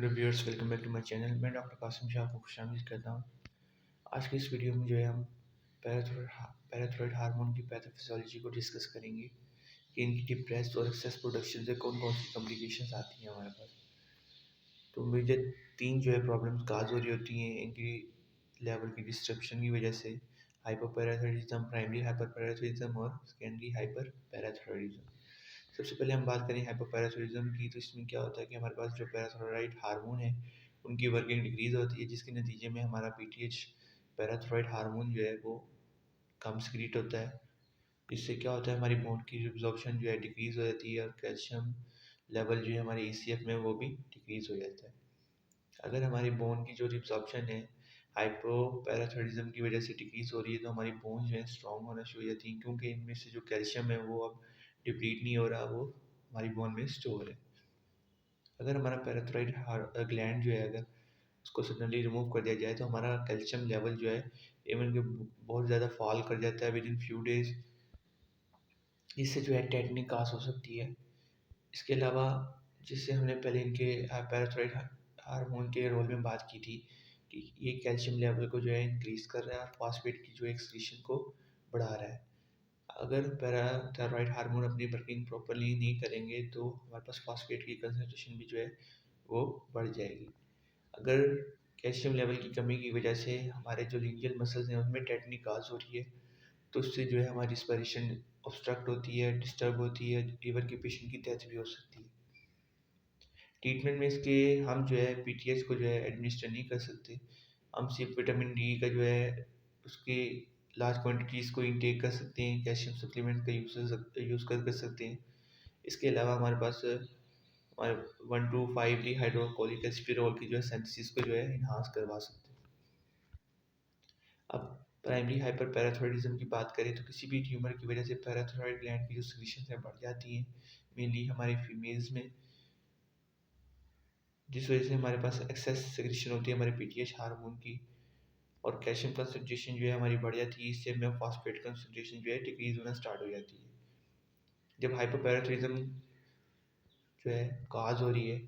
Hello viewers, welcome back to my channel. मैं doctor Kasim Shah को खुशामदीद करता हूँ। आज की इस वीडियो में जो है हम पैराथायरॉयड हार्मोन की पैथोफिजियोलॉजी को डिस्कस करेंगे कि इनकी डिप्रेस्ड और एक्सेस प्रोडक्शन से कौन कौन सी कॉम्प्लिकेशंस आती हैं हमारे पास। तो मेजर तीन जो है प्रॉब्लम्स काज हो रही होती हैं इनकी लेवल की डिस्ट्रप्शन की वजह से: हाइपोपैराथायरॉयडिज्म, प्राइमरी हाइपरपैराथायरॉयडिज्म और सेकेंडरी हाइपरपैराथायरॉयडिज्म। सबसे पहले हम बात करें हाइपोपैराथायरॉयडिज्म की, तो इसमें क्या होता है कि हमारे पास जो पैराथायरॉयड हार्मोन है उनकी वर्किंग डिक्रीज होती है, जिसके नतीजे में हमारा पीटीएच पैराथायरॉयड हार्मोन जो है वो कम सिक्रीट होता है। इससे क्या होता है, हमारी बोन की रिब्जॉर्प्शन जो है डिक्रीज हो जाती है और कैल्शियम लेवल जो है हमारे ईसीएफ में वो भी डिक्रीज हो जाता है। अगर हमारी बोन की जो रिब्जॉर्प्शन है हाइपोपैराथायरॉयडिज्म की वजह से डिक्रीज हो रही है, तो हमारी बोन जो है स्ट्रॉन्ग होना शुरू हो जाती है, क्योंकि इनमें से जो कैल्शियम है वो अब डिप्लीट नहीं हो रहा, वो हमारी बोन में स्टोर है। अगर हमारा पैराथायरॉयड ग्लैंड जो है अगर उसको सडनली रिमूव कर दिया जाए, तो हमारा कैल्शियम लेवल जो है इवन के बहुत ज़्यादा फॉल कर जाता है विद इन फ्यू डेज। इससे जो है टेटनी कास हो सकती है। इसके अलावा, जिससे हमने पहले इनके पैराथायरॉयड हार्मोन के रोल में बात की थी कि ये कैल्शियम लेवल को जो है इंक्रीज कर रहा है और फॉस्फेट की जो एक्सक्रीशन को बढ़ा रहा है। अगर पैराथायरॉयड हार्मोन अपनी वर्किंग प्रॉपरली नहीं करेंगे तो हमारे पास फॉस्फेट की कंसनट्रेशन भी जो है वो बढ़ जाएगी। अगर कैल्शियम लेवल की कमी की वजह से हमारे जो लिंजियल मसल्स हैं उनमें टेटनी काज हो रही है, तो उससे जो है हमारी रिस्पिरेशन ऑब्स्ट्रक्ट होती है, डिस्टर्ब होती है, इवन कि पेशेंट की डेथ भी हो सकती है। ट्रीटमेंट में इसके हम जो है पीटीएच को जो है एडमिनिस्टर नहीं कर सकते। हम सिर्फ विटामिन डी का जो है उसकी लार्ज क्वांटिटीज़ को इनटेक कर सकते हैं, कैल्शियम सप्लीमेंट का यूज़ कर सकते हैं। इसके अलावा हमारे पास हमारे 1,2,5 डी हाइड्रोकोलिक की जो है सिंथेसिस को जो है इन्हांस करवा सकते हैं। अब प्राइमरी हाइपर पैराथायरॉयडिज्म की बात करें, तो किसी भी ट्यूमर की वजह से पैराथायरॉयड ग्लैंड की जो सिक्रीशन है बढ़ जाती है, मेनली हमारे फीमेल्स में, जिस वजह से हमारे पास एक्सेस सिक्रीशन होती है हमारे पीटीएच हार्मोन की, और कैल्शियम कंसनट्रेशन जो है हमारी बढ़ जाती है। इससे हमें फॉस्फेट कंसनट्रेशन जो है डिक्रीज होना स्टार्ट हो जाती है। जब हाइपोपैराथायरॉयडिज्म जो है काज हो रही है,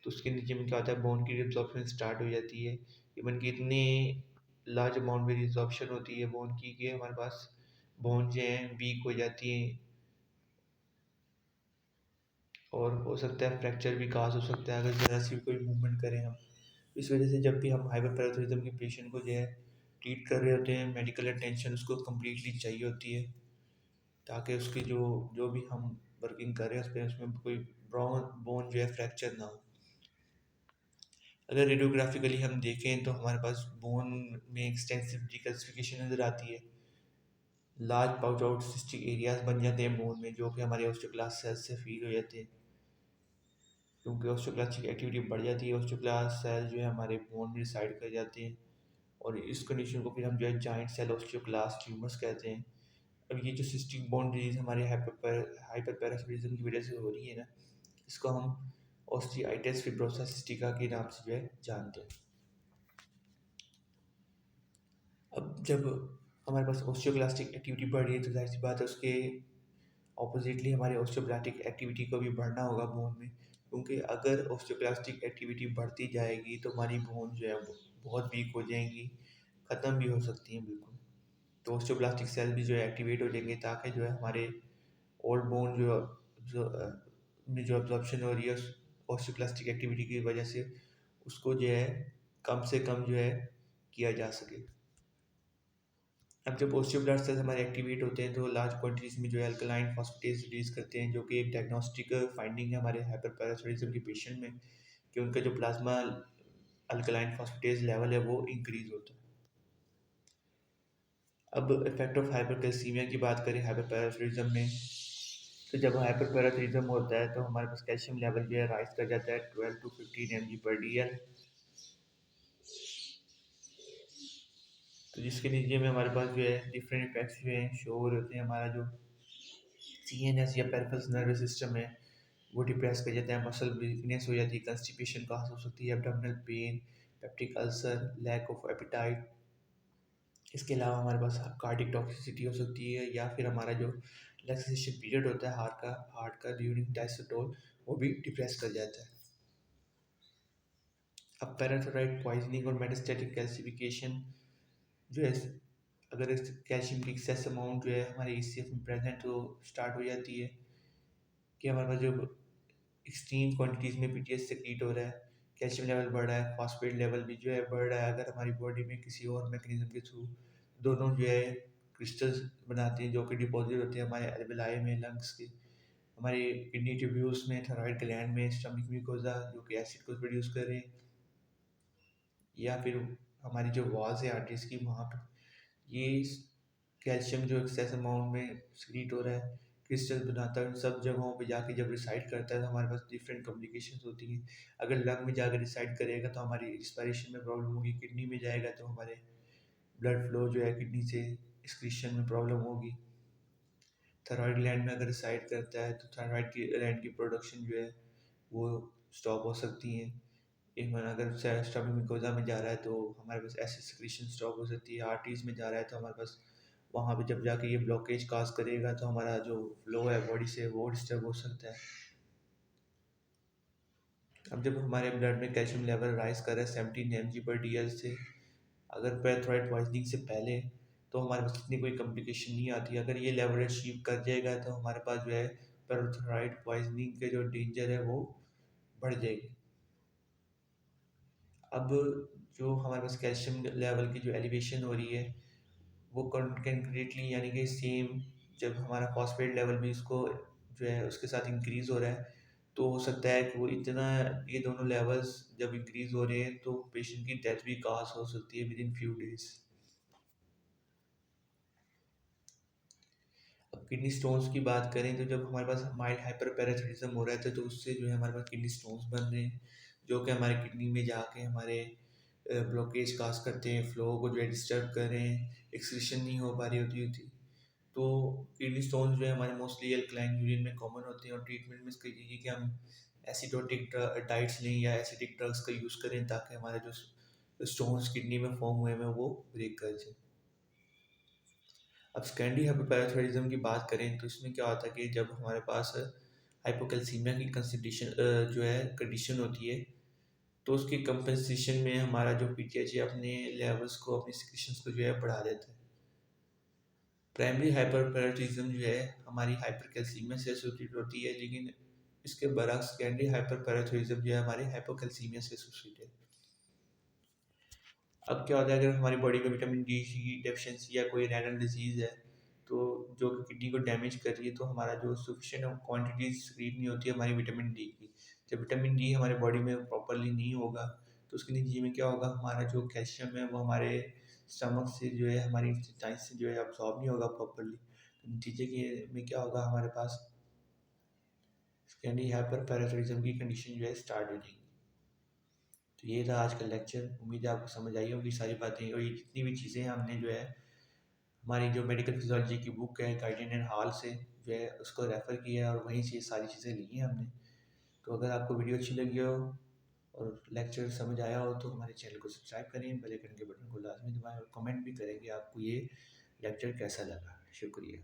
तो उसके नीचे में क्या होता है, बोन की रिब्जॉर्प्शन स्टार्ट हो जाती है। इवन कि इतने लार्ज अमाउंट में रिब्जॉर्प्शन होती है बोन की कि हमारे पास बोन जो है वीक हो जाती है, और हो सकता है फ्रैक्चर भी काज हो सकता है अगर ज़रा सी कोई मूवमेंट करें हम। इस वजह से जब भी हम हाइपरपैराथायरॉयडिज्म के पेशेंट को जो है ट्रीट कर रहे होते हैं, मेडिकल अटेंशन उसको कम्प्लीटली चाहिए होती है, ताकि उसकी जो जो भी हम वर्किंग कर रहे हैं उस पर उसमें कोई बोन जो है फ्रैक्चर ना हो। अगर रेडियोग्राफिकली हम देखें तो हमारे पास बोन में एक्सटेंसिव डिकल्सिफिकेशन नज़र आती है। Large pouch out cystic areas बन जाते हैं बोन में, जो कि हमारे ऑस्टियोक्लास्ट सेल से फील हो जाते हैं। क्योंकि ऑस्टियोक्लास्ट की एक्टिविटी बढ़ जाती है, ऑस्टियोक्लास्ट सेल जो है हमारे बोन में रिसाइड कर जाते हैं, और इस कंडीशन को फिर हम जो है जॉइंट सेल ऑस्टियोक्लास्ट ट्यूमर्स कहते हैं। अब ये जो सिस्टिक बोन डिजीज हमारे हाइपरपैराथायरॉयडिज्म की वजह से हो रही है ना, इसको हम ऑस्टियाइटिस फिब्रोसा सिस्टिका के नाम से जो है जानते हैं। अब जब हमारे पास ऑस्टियोक्लास्टिक एक्टिविटी बढ़ रही है, तो जाहिर सी बात है उसके ऑपोजिटली हमारे ऑस्टियोब्लास्टिक एक्टिविटी को भी बढ़ना होगा बोन में, क्योंकि अगर ऑस्टियोक्लास्टिक एक्टिविटी बढ़ती जाएगी तो हमारी बोन जो है वो बहुत वीक हो जाएंगी, ख़त्म भी हो सकती हैं बिल्कुल। तो ऑस्टियोब्लास्टिक सेल भी जो है एक्टिवेट हो जाएंगे, ताकि जो है हमारे ओल्ड बोन जो में जो अब्जॉर्प्शन हो रही है ऑस्टियोक्लास्टिक एक्टिविटी की वजह से, उसको जो है कम से कम जो है किया जा सके। अब जब ओस्टियोब्लास्ट सेल्स हमारे एक्टिवेट होते हैं, तो लार्ज क्वांटिटीज में जो है अल्कलाइन फॉस्फेटेज रिलीज करते हैं, जो कि एक डायग्नोस्टिक फाइंडिंग है हमारे हाइपरपैराथायरॉयडिज्म के पेशेंट में, कि उनका जो प्लाज्मा अल्कलाइन फॉस्फेटेज लेवल है वो इंक्रीज होता है। अब इफेक्ट ऑफ हाइपरकैल्सीमिया की बात करें हाइपरपैराथायरॉयडिज्म में, तो जब हाइपरपैराथायरॉयडिज्म होता है तो हमारे पास कैल्शियम लेवल जो है राइज कर जाता है 12 to 15 mg/dl। तो जिसके नीचे में हमारे पास जो है डिफरेंट इफेक्ट्स जो हैं शो हो रहे हैं। हमारा जो सीएनएस या पेरिफेरल नर्वस सिस्टम है वो डिप्रेस कर जाता है, मसल वीकनेस हो जाती है, कंस्टिपेशन का हो सकती है, abdominal pain, peptic ulcer, lack of appetite. इसके अलावा हमारे पास कार्डिक टॉक्सिसिटी हो सकती है, या फिर हमारा जो रिलैक्सेशन पीरियड होता है हार्ट का ड्यूरिंग डायस्टोल, वो भी डिप्रेस कर जाता है। अब पैराथोराइड पॉइजनिंग और मेटास्टैटिक कैल्सिफिकेशन जो है, अगर इस कैल्शियम की एक्सेस अमाउंट जो है हमारे ईसीएफ में प्रेजेंट हो स्टार्ट हो जाती है कि हमारे पास जो एक्सट्रीम क्वांटिटीज़ में पीटीएस सेक्रीट हो रहा है, कैल्शियम लेवल बढ़ रहा है, फॉस्फेट लेवल भी जो है बढ़ रहा है। अगर हमारी बॉडी में किसी और मैकेनिज्म के थ्रू दोनों जो है क्रिस्टल्स बनाते हैं जो कि डिपॉजिट होते हैं हमारे एल्वेलाई में, लंग्स के, हमारे किडनी ट्यूब्यूल्स में, थायराइड ग्लैंड में, स्टमक म्यूकोसा जो कि एसिड को प्रोड्यूस कर रहे हैं, या फिर हमारी जो वॉल्स है आर्टरीज की, वहाँ पर ये कैल्शियम जो एक्सेस अमाउंट में सीक्रेट हो रहा है, क्रिस्टल बनाता है, उन सब जगहों पे जाके जब रिसाइड करता है तो हमारे पास डिफरेंट कॉम्प्लिकेशंस होती हैं। अगर लंग में जाकर रिसाइड करेगा तो हमारी रिस्पायरेशन में प्रॉब्लम होगी, किडनी में जाएगा तो हमारे ब्लड फ्लो जो है किडनी से एक्सक्रीशन में प्रॉब्लम होगी, थायराइड ग्लैंड में अगर रिसाइड करता है तो थायराइड की ग्लैंड की प्रोडक्शन जो है वो स्टॉप हो सकती है। इवन अगर स्टमक म्यूकोसा में जा रहा है तो हमारे पास एसिड सिक्रीशन स्टॉप हो सकती है। आर्टरीज में जा रहा है तो हमारे पास वहाँ पे जब जाके ये ब्लॉकेज काज करेगा तो हमारा जो फ्लो है बॉडी से वो डिस्टर्ब हो सकता है। अब जब हमारे ब्लड में कैल्शियम लेवल राइज कर रहा है 17 mg/dl से, अगर पैराथोराइड पॉइजनिंग से पहले, तो हमारे पास इतनी कोई कॉम्प्लिकेशन नहीं आती। अगर ये लेवल अचीव कर जाएगा तो हमारे पास जो है पैराथोराइड पॉइजनिंग के जो डेंजर है वो बढ़ जाएगी। अब जो हमारे पास कैल्शियम लेवल की जो एलिवेशन हो रही है वो कंक्रीटली यानी कि सेम, जब हमारा फॉस्फेट लेवल भी उसको जो है उसके साथ इंक्रीज हो रहा है तो हो सकता है कि वो इतना, ये दोनों लेवल्स जब इंक्रीज हो रहे हैं तो पेशेंट की डेथ भी काज हो सकती है विद इन फ्यू डेज। अब किडनी स्टोन्स की बात करें तो जब हमारे पास माइल्ड हाइपरपैराथायरिज्म हो रहा था तो उससे जो है हमारे पास किडनी स्टोन्स बन रहे हैं जो कि हमारे किडनी में जाके हमारे ब्लॉकेज काज करते हैं, फ्लो को जो है डिस्टर्ब कर रहे हैं, एक्सक्रीशन नहीं हो पा रही होती थी। तो किडनी स्टोन्स जो है हमारे मोस्टली अल्कलाइन यूरिन में कॉमन होते हैं और ट्रीटमेंट में इसका यही है कि हम एसिडोटिक डाइट्स लें या एसिडिक ड्रग्स का यूज़ करें ताकि हमारे जो स्टोन्स किडनी में फॉर्म हुए हैं वो ब्रेक कर जाए। अब सेकेंडरी हाइपोपैराथायरिज्म की बात करें तो इसमें क्या होता है कि जब हमारे पास हाइपोकैल्सीमिया की कंसिडिशन जो है कंडीशन होती है तो उसकी कंपनसेशन में हमारा जो पीटीएच है अपने लेवल्स को, अपनी सिक्रीशंस को जो है बढ़ा देता है। प्राइमरी हाइपरपैराथायरिज्म जो है हमारी हाइपरकैल्सीमिया से एसोसिएटेड होती है, लेकिन इसके बरक्स सेकेंडरी हाइपरपैराथायरिज्म जो है हमारे हाइपोकैल्सीमिया से एसोसिएटेड है। अब क्या होता है अगर हमारी बॉडी में विटामिन डी की डेफिशिएंसी या कोई रेनल डिजीज़ है तो जो कि किडनी को डैमेज कर रही है तो हमारा जो सफिशिएंट क्वांटिटी सीक्रेट नहीं होती है हमारी विटामिन डी की। जब विटामिन डी हमारे बॉडी में प्रॉपरली नहीं होगा तो उसके नतीजे में क्या होगा, हमारा जो कैल्शियम है वो हमारे स्टमक से जो है हमारी इंटेस्टाइन से जो है अब्सॉर्ब नहीं होगा प्रॉपरली। तो नतीजे के में क्या होगा, हमारे पास सेकेंडरी हाइपर पैराथायरिज्म की कंडीशन जो है स्टार्ट हो जाएगी। तो ये था आज का लेक्चर। उम्मीद है आपको समझ आई होगी सारी बातें, और ये जितनी भी चीज़ें हमने जो है हमारी जो मेडिकल फिजियोलॉजी की बुक है गाइडेन एंड हॉल से जो है उसको रेफ़र किया है और वहीं से ये सारी चीज़ें ली हैं हमने। तो अगर आपको वीडियो अच्छी लगी हो और लेक्चर समझ आया हो तो हमारे चैनल को सब्सक्राइब करें, बेल आइकन के बटन को लाजमी दबाएं और कमेंट भी करें कि आपको ये लेक्चर कैसा लगा। शुक्रिया।